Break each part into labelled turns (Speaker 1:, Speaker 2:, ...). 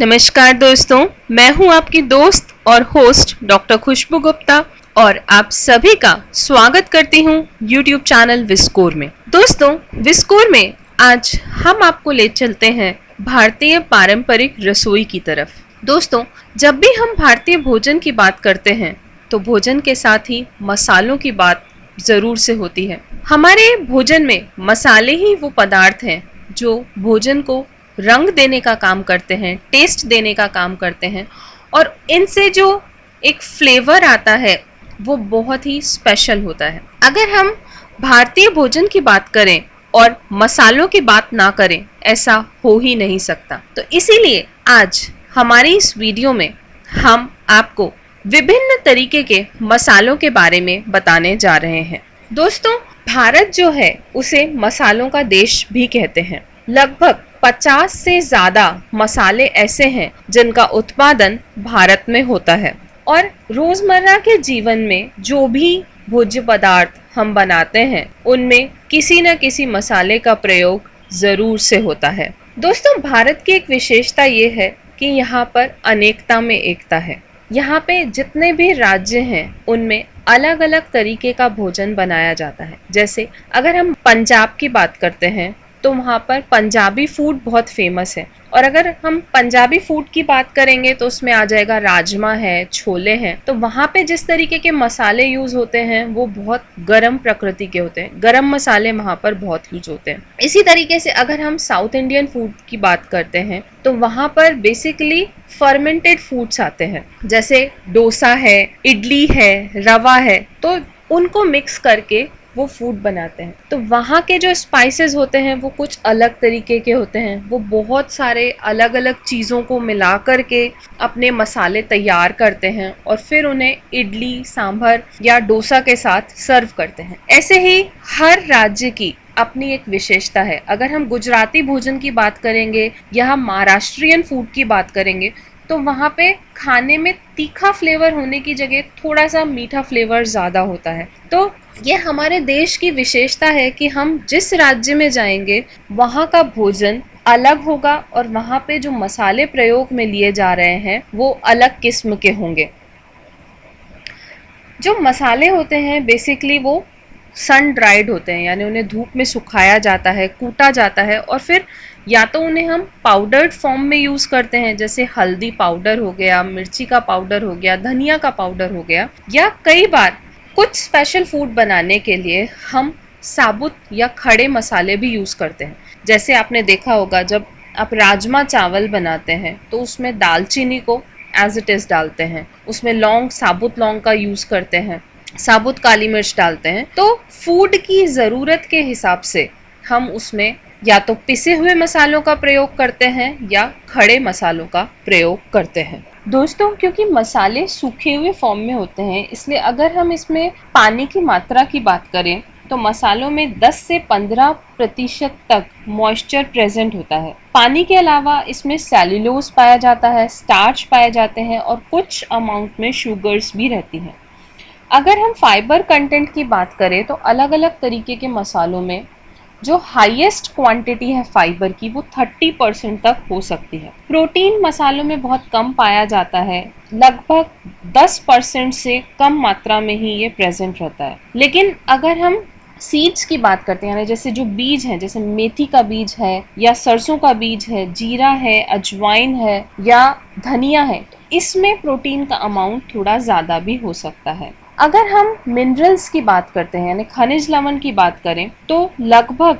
Speaker 1: नमस्कार दोस्तों, मैं हूं आपकी दोस्त और होस्ट डॉक्टर खुशबू गुप्ता और आप सभी का स्वागत करती हूं YouTube चैनल विस्कोर में। दोस्तों, विस्कोर में आज हम आपको ले चलते हैं भारतीय पारंपरिक रसोई की तरफ। दोस्तों, जब भी हम भारतीय भोजन की बात करते हैं तो भोजन के साथ ही मसालों की बात ज़रूर से होती है। हमारे भोजन में मसाले ही वो पदार्थ हैं जो भोजन को रंग देने का काम करते हैं, टेस्ट देने का काम करते हैं और इनसे जो एक फ्लेवर आता है वो बहुत ही स्पेशल होता है। अगर हम भारतीय भोजन की बात करें और मसालों की बात ना करें, ऐसा हो ही नहीं सकता। तो इसीलिए आज हमारी इस वीडियो में हम आपको विभिन्न तरीके के मसालों के बारे में बताने जा रहे हैं। दोस्तों, भारत जो है उसे मसालों का देश भी कहते हैं। लगभग 50 से ज़्यादा मसाले ऐसे हैं जिनका उत्पादन भारत में होता है और रोज़मर्रा के जीवन में जो भी भोज्य पदार्थ हम बनाते हैं उनमें किसी न किसी मसाले का प्रयोग ज़रूर से होता है। दोस्तों, भारत की एक विशेषता ये है कि यहाँ पर अनेकता में एकता है। यहाँ पे जितने भी राज्य हैं उनमें अलग अलग तरीके का भोजन बनाया जाता है। जैसे अगर हम पंजाब की बात करते हैं तो वहाँ पर पंजाबी फूड बहुत फेमस है और अगर हम पंजाबी फूड की बात करेंगे तो उसमें आ जाएगा राजमा है, छोले हैं। तो वहाँ पे जिस तरीके के मसाले यूज़ होते हैं वो बहुत गर्म प्रकृति के होते हैं। गरम मसाले वहाँ पर बहुत यूज होते हैं। इसी तरीके से अगर हम साउथ इंडियन फूड की बात करते हैं तो वहाँ पर बेसिकली फर्मेंटेड फूड्स आते हैं, जैसे डोसा है, इडली है, रवा है, तो उनको मिक्स करके वो फूड बनाते हैं। तो वहाँ के जो स्पाइसेस होते हैं वो कुछ अलग तरीके के होते हैं। वो बहुत सारे अलग अलग चीज़ों को मिला कर के अपने मसाले तैयार करते हैं और फिर उन्हें इडली, सांभर या डोसा के साथ सर्व करते हैं। ऐसे ही हर राज्य की अपनी एक विशेषता है। अगर हम गुजराती भोजन की बात करेंगे या हम महाराष्ट्रियन फूड की बात करेंगे तो वहाँ पे खाने में तीखा फ्लेवर होने की जगह थोड़ा सा मीठा फ्लेवर ज़्यादा होता है। तो ये हमारे देश की विशेषता है कि हम जिस राज्य में जाएंगे वहाँ का भोजन अलग होगा और वहाँ पे जो मसाले प्रयोग में लिए जा रहे हैं वो अलग किस्म के होंगे। जो मसाले होते हैं बेसिकली वो सन ड्राइड होते हैं, यानी उन्हें धूप में सुखाया जाता है, कूटा जाता है और फिर या तो उन्हें हम पाउडर्ड फॉर्म में यूज़ करते हैं, जैसे हल्दी पाउडर हो गया, मिर्ची का पाउडर हो गया, धनिया का पाउडर हो गया, या कई बार कुछ स्पेशल फूड बनाने के लिए हम साबुत या खड़े मसाले भी यूज़ करते हैं। जैसे आपने देखा होगा जब आप राजमा चावल बनाते हैं तो उसमें दालचीनी को एज इट इज़ डालते हैं, उसमें लौंग, साबुत लौंग का यूज़ करते हैं, साबुत काली मिर्च डालते हैं। तो फूड की ज़रूरत के हिसाब से हम उसमें या तो पिसे हुए मसालों का प्रयोग करते हैं या खड़े मसालों का प्रयोग करते हैं। दोस्तों, क्योंकि मसाले सूखे हुए फॉर्म में होते हैं इसलिए अगर हम इसमें पानी की मात्रा की बात करें तो मसालों में 10 से 15% तक मॉइस्चर प्रेजेंट होता है। पानी के अलावा इसमें सेल्यूलोज पाया जाता है, स्टार्च पाए जाते हैं और कुछ अमाउंट में शुगर्स भी रहती हैं। अगर हम फाइबर कंटेंट की बात करें तो अलग अलग तरीके के मसालों में जो हाईएस्ट क्वांटिटी है फाइबर की वो 30% तक हो सकती है। प्रोटीन मसालों में बहुत कम पाया जाता है, लगभग 10% से कम मात्रा में ही ये प्रेजेंट रहता है। लेकिन अगर हम सीड्स की बात करते हैं, यानी जैसे जो बीज हैं, जैसे मेथी का बीज है या सरसों का बीज है, जीरा है, अजवाइन है या धनिया है, तो इसमें प्रोटीन का अमाउंट थोड़ा ज़्यादा भी हो सकता है। अगर हम मिनरल्स की बात करते हैं, यानी खनिज लवण की बात करें, तो लगभग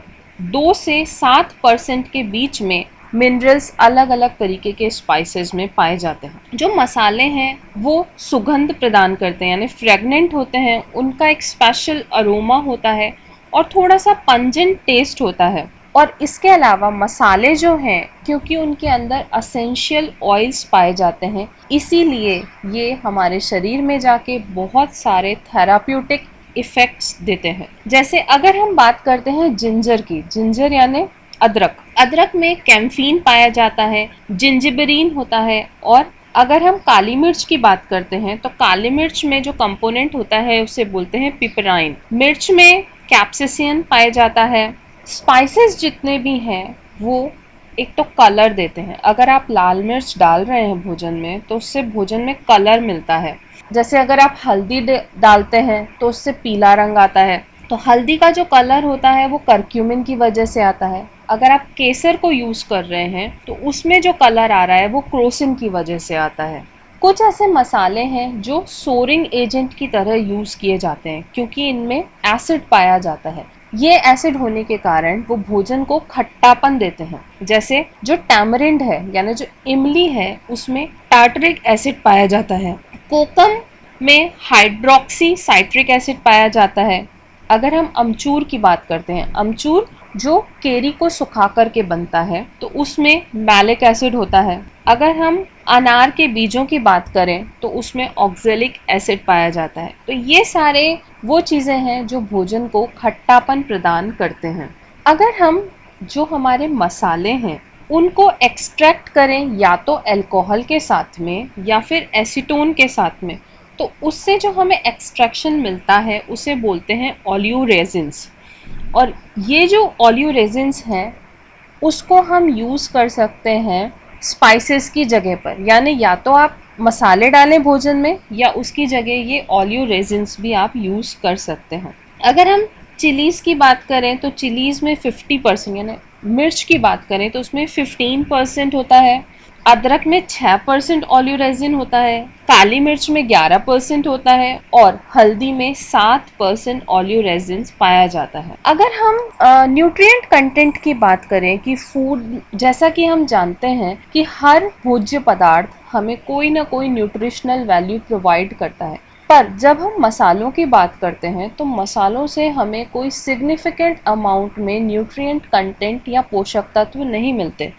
Speaker 1: 2 से 7% के बीच में मिनरल्स अलग अलग तरीके के स्पाइसेस में पाए जाते हैं। जो मसाले हैं वो सुगंध प्रदान करते हैं, यानी फ्रेगनेंट होते हैं, उनका एक स्पेशल अरोमा होता है और थोड़ा सा पंजेंट टेस्ट होता है। और इसके अलावा मसाले जो हैं, क्योंकि उनके अंदर असेंशियल ऑयल्स पाए जाते हैं, इसीलिए ये हमारे शरीर में जाके बहुत सारे थेराप्यूटिक इफ़ेक्ट्स देते हैं। जैसे अगर हम बात करते हैं जिंजर की, जिंजर यानी अदरक में कैम्फीन पाया जाता है, जिंजिबरीन होता है। और अगर हम काली मिर्च की बात करते हैं तो काली मिर्च में जो कंपोनेंट होता है उसे बोलते हैं पिपराइन। मिर्च में कैप्सिसिन पाया जाता है। स्पाइसेस जितने भी हैं वो एक तो कलर देते हैं। अगर आप लाल मिर्च डाल रहे हैं भोजन में तो उससे भोजन में कलर मिलता है। जैसे अगर आप हल्दी डालते हैं तो उससे पीला रंग आता है। तो हल्दी का जो कलर होता है वो करक्यूमिन की वजह से आता है। अगर आप केसर को यूज़ कर रहे हैं तो उसमें जो कलर आ रहा है वो क्रोसिन की वजह से आता है। कुछ ऐसे मसाले हैं जो सोरिंग एजेंट की तरह यूज़ किए जाते हैं क्योंकि इनमें एसिड पाया जाता है। ये एसिड होने के कारण वो भोजन को खट्टापन देते हैं। जैसे जो टैमरिंड है यानी जो इमली है उसमें टार्टरिक एसिड पाया जाता है। कोकम में हाइड्रोक्सी साइट्रिक एसिड पाया जाता है। अगर हम अमचूर की बात करते हैं, अमचूर जो केरी को सुखा करके बनता है तो उसमें मैलिक एसिड होता है। अगर हम अनार के बीजों की बात करें तो उसमें ऑक्जेलिक एसिड पाया जाता है। तो ये सारे वो चीज़ें हैं जो भोजन को खट्टापन प्रदान करते हैं। अगर हम जो हमारे मसाले हैं उनको एक्सट्रैक्ट करें या तो अल्कोहल के साथ में या फिर एसीटोन के साथ में, तो उससे जो हमें एक्सट्रैक्शन मिलता है उसे बोलते हैं ओलियोरेजिन्स। और ये जो ओलियोरेजिन्स हैं उसको हम यूज़ कर सकते हैं स्पाइसेस की जगह पर, यानी या तो आप मसाले डालें भोजन में या उसकी जगह ये ओलियोरेजिन्स भी आप यूज़ कर सकते हैं। अगर हम चिलीज़ की बात करें तो चिलीज़ में 50% यानी मिर्च की बात करें तो उसमें 15% होता है। अदरक में 6% ओलियोरेजिन होता है। काली मिर्च में 11% होता है और हल्दी में 7% ओलियोरेजिन पाया जाता है। अगर हम न्यूट्रिएंट कंटेंट की बात करें कि फूड, जैसा कि हम जानते हैं कि हर भोज्य पदार्थ हमें कोई ना कोई न्यूट्रिशनल वैल्यू प्रोवाइड करता है, पर जब हम मसालों की बात करते हैं तो मसालों से हमें कोई सिग्निफिकेंट अमाउंट में न्यूट्रिएंट कंटेंट या पोषक तत्व नहीं मिलते।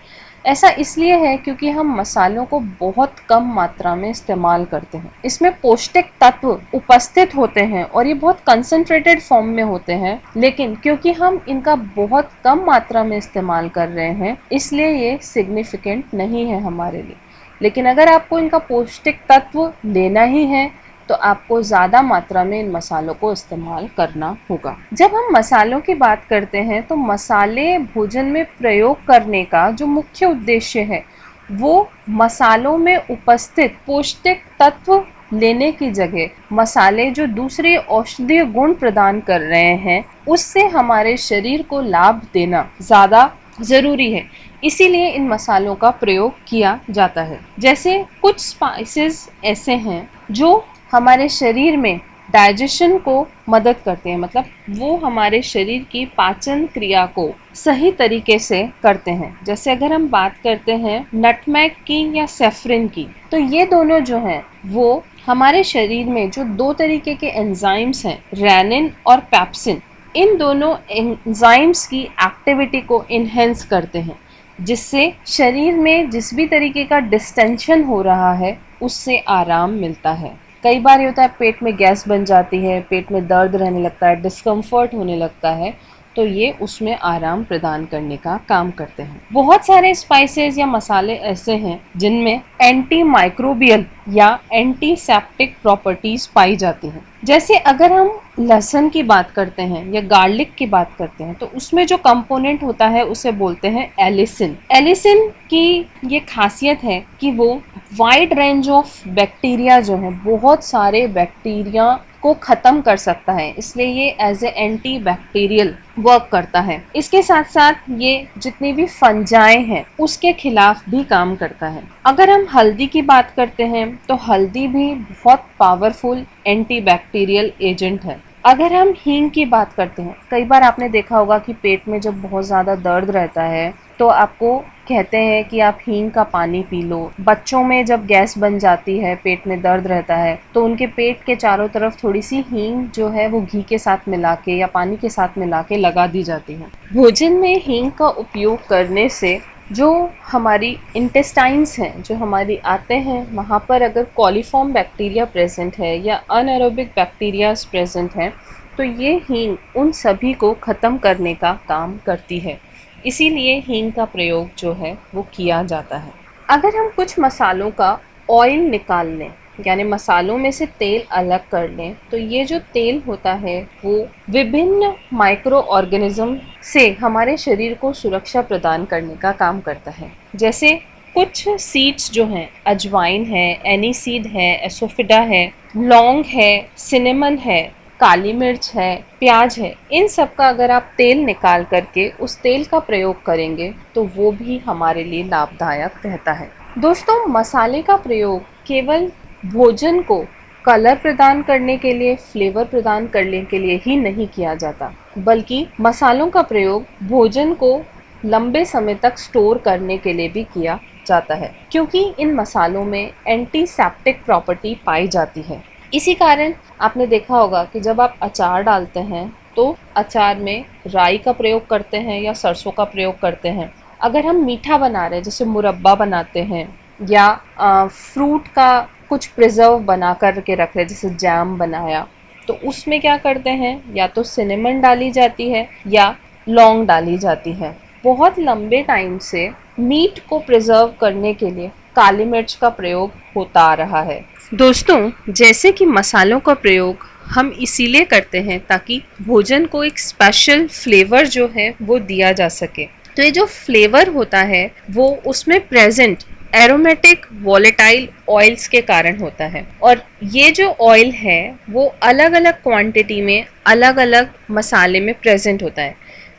Speaker 1: ऐसा इसलिए है क्योंकि हम मसालों को बहुत कम मात्रा में इस्तेमाल करते हैं। इसमें पौष्टिक तत्व उपस्थित होते हैं और ये बहुत कंसंट्रेटेड फॉर्म में होते हैं, लेकिन क्योंकि हम इनका बहुत कम मात्रा में इस्तेमाल कर रहे हैं इसलिए ये सिग्निफिकेंट नहीं है हमारे लिए। लेकिन अगर आपको इनका पौष्टिक तत्व लेना ही है तो आपको ज़्यादा मात्रा में इन मसालों को इस्तेमाल करना होगा। जब हम मसालों की बात करते हैं तो मसाले भोजन में प्रयोग करने का जो मुख्य उद्देश्य है वो मसालों में उपस्थित पौष्टिक तत्व लेने की जगह मसाले जो दूसरे औषधीय गुण प्रदान कर रहे हैं उससे हमारे शरीर को लाभ देना ज़्यादा ज़रूरी है। इसीलिए इन मसालों का प्रयोग किया जाता है। जैसे कुछ स्पाइसेस ऐसे हैं जो हमारे शरीर में डाइजेशन को मदद करते हैं, मतलब वो हमारे शरीर की पाचन क्रिया को सही तरीके से करते हैं। जैसे अगर हम बात करते हैं नटमैग की या सेफ्रिन की, तो ये दोनों जो हैं वो हमारे शरीर में जो दो तरीके के एंजाइम्स हैं, रेनिन और पेप्सिन, इन दोनों एंजाइम्स की एक्टिविटी को इन्हेंस करते हैं, जिससे शरीर में जिस भी तरीके का डिस्टेंशन हो रहा है उससे आराम मिलता है। कई बार ये होता है पेट में गैस बन जाती है, पेट में दर्द रहने लगता है, डिस्कम्फर्ट होने लगता है, तो ये उसमें आराम प्रदान करने का काम करते हैं। बहुत सारे स्पाइसेस या मसाले ऐसे हैं जिनमें एंटी माइक्रोबियल या एंटीसेप्टिक प्रॉपर्टीज पाई जाती हैं। जैसे अगर हम लहसुन की बात करते हैं या गार्लिक की बात करते हैं तो उसमें जो कंपोनेंट होता है उसे बोलते हैं एलिसिन। एलिसिन की ये खासियत है कि वो वाइड रेंज ऑफ बैक्टीरिया जो है, बहुत सारे बैक्टीरिया को ख़त्म कर सकता है, इसलिए ये as a antibacterial work करता है। इसके साथ साथ ये जितनी भी फंजाएं हैं उसके खिलाफ भी काम करता है। अगर हम हल्दी की बात करते हैं तो हल्दी भी बहुत पावरफुल एंटी बैक्टीरियल एजेंट है। अगर हम हींग की बात करते हैं, कई बार आपने देखा होगा कि पेट में जब बहुत ज़्यादा दर्द रहता है तो आपको कहते हैं कि आप हींग का पानी पी लो। बच्चों में जब गैस बन जाती है, पेट में दर्द रहता है, तो उनके पेट के चारों तरफ थोड़ी सी हींग जो है वो घी के साथ मिला के या पानी के साथ मिला के लगा दी जाती है। भोजन में हींग का उपयोग करने से जो हमारी इंटेस्टाइन्स हैं, जो हमारी आते हैं, वहाँ पर अगर कॉलीफॉर्म बैक्टीरिया प्रेजेंट है या अनएरोबिक बैक्टीरिया प्रेजेंट हैं तो ये हींग उन सभी को ख़त्म करने का काम करती है। इसीलिए हींग का प्रयोग जो है वो किया जाता है। अगर हम कुछ मसालों का ऑयल निकाल लें यानी मसालों में से तेल अलग कर लें तो ये जो तेल होता है वो विभिन्न माइक्रो ऑर्गेनिज्म से हमारे शरीर को सुरक्षा प्रदान करने का काम करता है। जैसे कुछ सीड्स जो हैं, अजवाइन है, एनीसीड है, एसोफिडा है, लौंग है, सिनेमन है, काली मिर्च है, प्याज है, इन सब का अगर आप तेल निकाल करके उस तेल का प्रयोग करेंगे तो वो भी हमारे लिए लाभदायक रहता है। दोस्तों, मसाले का प्रयोग केवल भोजन को कलर प्रदान करने के लिए, फ्लेवर प्रदान करने के लिए ही नहीं किया जाता, बल्कि मसालों का प्रयोग भोजन को लंबे समय तक स्टोर करने के लिए भी किया जाता है, क्योंकि इन मसालों में एंटीसेप्टिक प्रॉपर्टी पाई जाती है। इसी कारण आपने देखा होगा कि जब आप अचार डालते हैं तो अचार में राई का प्रयोग करते हैं या सरसों का प्रयोग करते हैं। अगर हम मीठा बना रहे हैं, जैसे मुरब्बा बनाते हैं या फ्रूट का कुछ प्रिजर्व बना कर के रख रहे हैं, जैसे जैम बनाया, तो उसमें क्या करते हैं, या तो सिनेमन डाली जाती है या लौंग डाली जाती है। बहुत लंबे टाइम से मीट को प्रिजर्व करने के लिए काली मिर्च का प्रयोग होता आ रहा है। दोस्तों, जैसे कि मसालों का प्रयोग हम इसीलिए करते हैं ताकि भोजन को एक स्पेशल फ्लेवर जो है वो दिया जा सके। तो ये जो फ्लेवर होता है वो उसमें प्रेजेंट एरोमेटिक वॉलेटाइल ऑयल्स के कारण होता है, और ये जो ऑयल है वो अलग अलग क्वांटिटी में अलग अलग मसाले में प्रेजेंट होता है।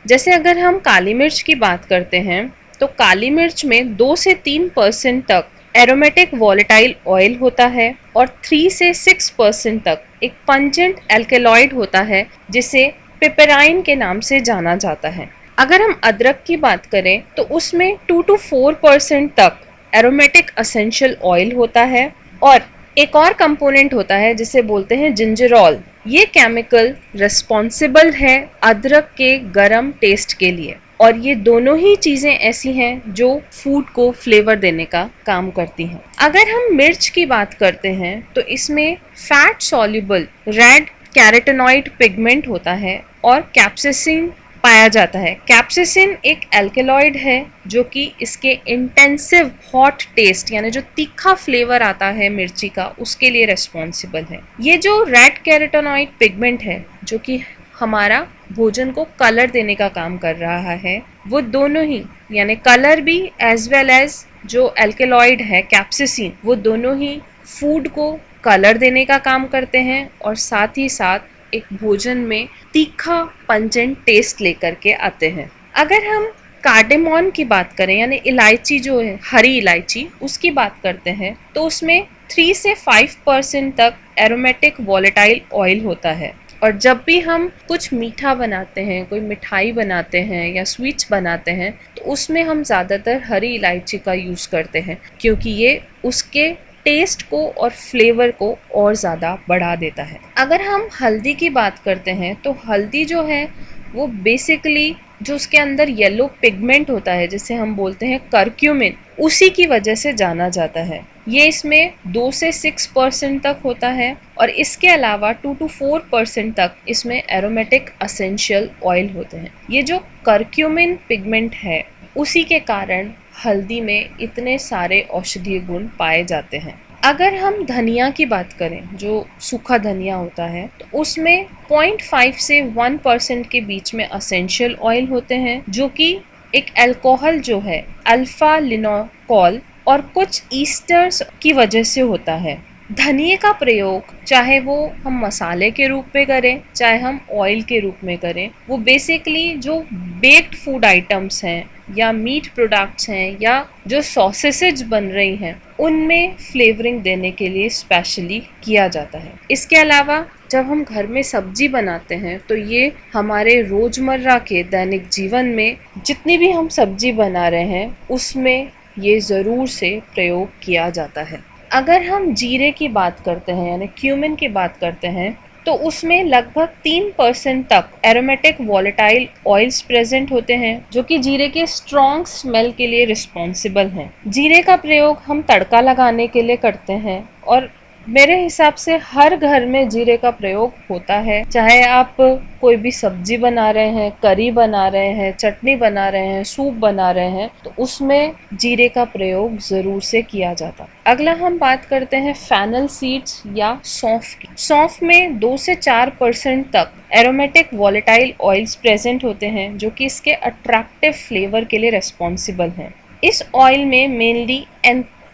Speaker 1: जैसे अगर हम काली मिर्च की बात करते हैं तो काली मिर्च में 2 से 3% तक एरोमेटिक वॉलेटाइल ऑयल होता है और 3 से 6% तक एक पंजेंट एल्केलॉइड होता है जिसे पिपेराइन के नाम से जाना जाता है। अगर हम अदरक की बात करें तो उसमें 2 to 4% तक एरोमेटिक एसेंशियल ऑयल होता है, और एक और कंपोनेंट होता है जिसे बोलते हैं जिंजरॉल। ये केमिकल रिस्पॉन्सिबल है अदरक के गरम टेस्ट के लिए, और ये दोनों ही चीज़ें ऐसी हैं जो फूड को फ्लेवर देने का काम करती हैं। अगर हम मिर्च की बात करते हैं तो इसमें fat soluble red carotenoid pigment होता है और कैप्साइसिन पाया जाता है। कैप्साइसिन एक एल्केलॉइड है जो कि इसके इंटेंसिव हॉट टेस्ट यानी जो तीखा फ्लेवर आता है मिर्ची का, उसके लिए रिस्पॉन्सिबल है। ये जो रेड कैरोटीनॉइड पिगमेंट है जो कि हमारा भोजन को कलर देने का काम कर रहा है, वो दोनों ही यानी कलर भी एज वेल एज जो एल्केलॉइड है कैप्साइसिन, वो दोनों ही फूड को कलर देने का काम करते हैं और साथ ही साथ एक भोजन में तीखा पंजेंट टेस्ट लेकर के आते हैं। अगर हम कार्डेमॉन की बात करें यानी इलायची जो है, हरी इलायची, उसकी बात करते हैं तो उसमें 3 से 5% तक एरोमेटिक वॉलेटाइल ऑयल होता है। और जब भी हम कुछ मीठा बनाते हैं, कोई मिठाई बनाते हैं या स्वीट्स बनाते हैं, तो उसमें हम ज़्यादातर हरी इलायची का यूज़ करते हैं क्योंकि ये उसके टेस्ट को और फ्लेवर को और ज़्यादा बढ़ा देता है। अगर हम हल्दी की बात करते हैं तो हल्दी जो है वो बेसिकली जो उसके अंदर येलो पिगमेंट होता है जिसे हम बोलते हैं करक्यूमिन, उसी की वजह से जाना जाता है। ये इसमें 2 से 6% तक होता है और इसके अलावा 2 to 4% तक इसमें एरोमेटिक एसेंशियल ऑयल होते हैं। ये जो करक्यूमिन पिगमेंट है उसी के कारण हल्दी में इतने सारे औषधीय गुण पाए जाते हैं। अगर हम धनिया की बात करें, जो सूखा धनिया होता है, तो उसमें 0.5 से 1% के बीच में एसेंशियल ऑयल होते हैं जो कि एक अल्कोहल जो है अल्फा लिनोल और कुछ ईस्टर्स की वजह से होता है। धनिए का प्रयोग चाहे वो हम मसाले के रूप में करें चाहे हम ऑयल के रूप में करें, वो बेसिकली जो बेक्ड फूड आइटम्स हैं या मीट प्रोडक्ट्स हैं या जो सॉसेसेज बन रही हैं उनमें फ्लेवरिंग देने के लिए स्पेशली किया जाता है। इसके अलावा जब हम घर में सब्जी बनाते हैं तो ये हमारे रोजमर्रा के दैनिक जीवन में जितनी भी हम सब्जी बना रहे हैं उसमें ये ज़रूर से प्रयोग किया जाता है। अगर हम जीरे की बात करते हैं यानी क्यूमिन की बात करते हैं तो उसमें लगभग 3% तक एरोमेटिक वॉलेटाइल ऑयल्स प्रेजेंट होते हैं जो कि जीरे के स्ट्रॉन्ग स्मेल के लिए रिस्पॉन्सिबल हैं। जीरे का प्रयोग हम तड़का लगाने के लिए करते हैं और मेरे हिसाब से हर घर में जीरे का प्रयोग होता है, चाहे आप कोई भी सब्जी बना रहे हैं, करी बना रहे हैं, चटनी बना रहे हैं, सूप बना रहे हैं, तो उसमें जीरे का प्रयोग जरूर से किया जाता है। अगला हम बात करते हैं फेनल सीड्स या सौंफ की। सौंफ में 2 से 4% तक एरोमेटिक वॉलेटाइल ऑयल्स प्रेजेंट होते हैं, जो कि इसके अट्रैक्टिव फ्लेवर के लिए रिस्पॉन्सिबल हैं। इस ऑयल में मेनली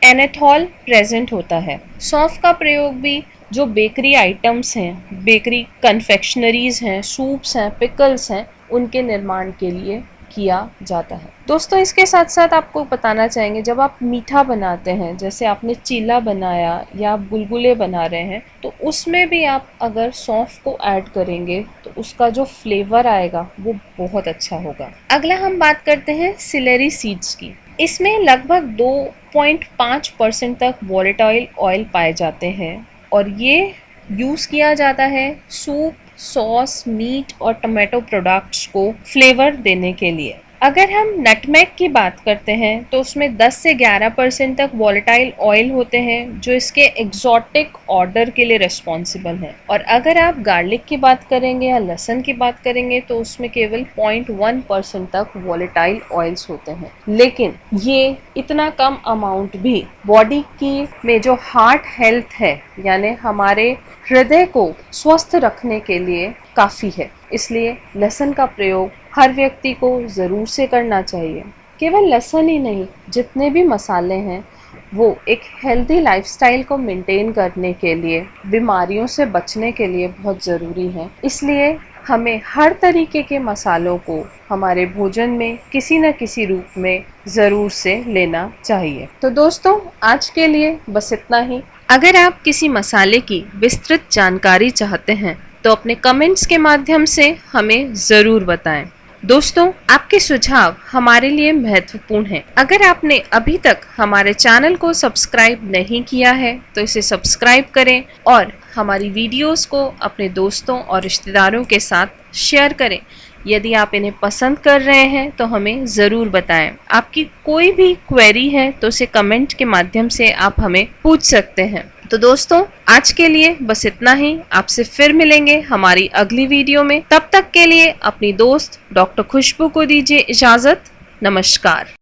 Speaker 1: एनेथॉल प्रेजेंट होता है। सौंफ का प्रयोग भी जो बेकरी आइटम्स हैं, बेकरी कन्फेक्शनरीज हैं, सूप्स हैं, पिकल्स हैं, उनके निर्माण के लिए किया जाता है। दोस्तों, इसके साथ साथ आपको बताना चाहेंगे, जब आप मीठा बनाते हैं, जैसे आपने चीला बनाया या आप गुलगुले बना रहे हैं, तो उसमें भी आप अगर सौंफ को ऐड करेंगे तो उसका जो फ्लेवर आएगा वो बहुत अच्छा होगा। अगला हम बात करते हैं सिलेरी सीड्स की। इसमें लगभग 2.5% तक वॉलेटाइल ऑयल पाए जाते हैं और ये यूज़ किया जाता है सूप, सॉस, मीट और टमाटो प्रोडक्ट्स को फ्लेवर देने के लिए। अगर हम नटमेग की बात करते हैं तो उसमें 10 से 11% तक वॉलेटाइल ऑयल होते हैं, जो इसके एक्सोटिक ऑर्डर के लिए रिस्पॉन्सिबल हैं। और अगर आप गार्लिक की बात करेंगे या लहसुन की बात करेंगे तो उसमें केवल 0.1% तक वॉलेटाइल ऑयल्स होते हैं। लेकिन ये इतना कम अमाउंट भी बॉडी की में जो हार्ट हेल्थ है, यानी हमारे हृदय को स्वस्थ रखने के लिए काफ़ी है। इसलिए लहसुन का प्रयोग हर व्यक्ति को ज़रूर से करना चाहिए। केवल लहसुन ही नहीं, जितने भी मसाले हैं वो एक हेल्दी लाइफस्टाइल को मेंटेन करने के लिए, बीमारियों से बचने के लिए बहुत ज़रूरी है। इसलिए हमें हर तरीके के मसालों को हमारे भोजन में किसी न किसी रूप में ज़रूर से लेना चाहिए। तो दोस्तों, आज के लिए बस इतना ही। अगर आप किसी मसाले की विस्तृत जानकारी चाहते हैं तो अपने कमेंट्स के माध्यम से हमें ज़रूर बताएं। दोस्तों, आपके सुझाव हमारे लिए महत्वपूर्ण हैं। अगर आपने अभी तक हमारे चैनल को सब्सक्राइब नहीं किया है तो इसे सब्सक्राइब करें और हमारी वीडियोस को अपने दोस्तों और रिश्तेदारों के साथ शेयर करें। यदि आप इन्हें पसंद कर रहे हैं तो हमें ज़रूर बताएं। आपकी कोई भी क्वेरी है तो उसे कमेंट के माध्यम से आप हमें पूछ सकते हैं। तो दोस्तों, आज के लिए बस इतना ही। आपसे फिर मिलेंगे हमारी अगली वीडियो में। तब तक के लिए अपनी दोस्त डॉक्टर खुशबू को दीजिए इजाज़त। नमस्कार।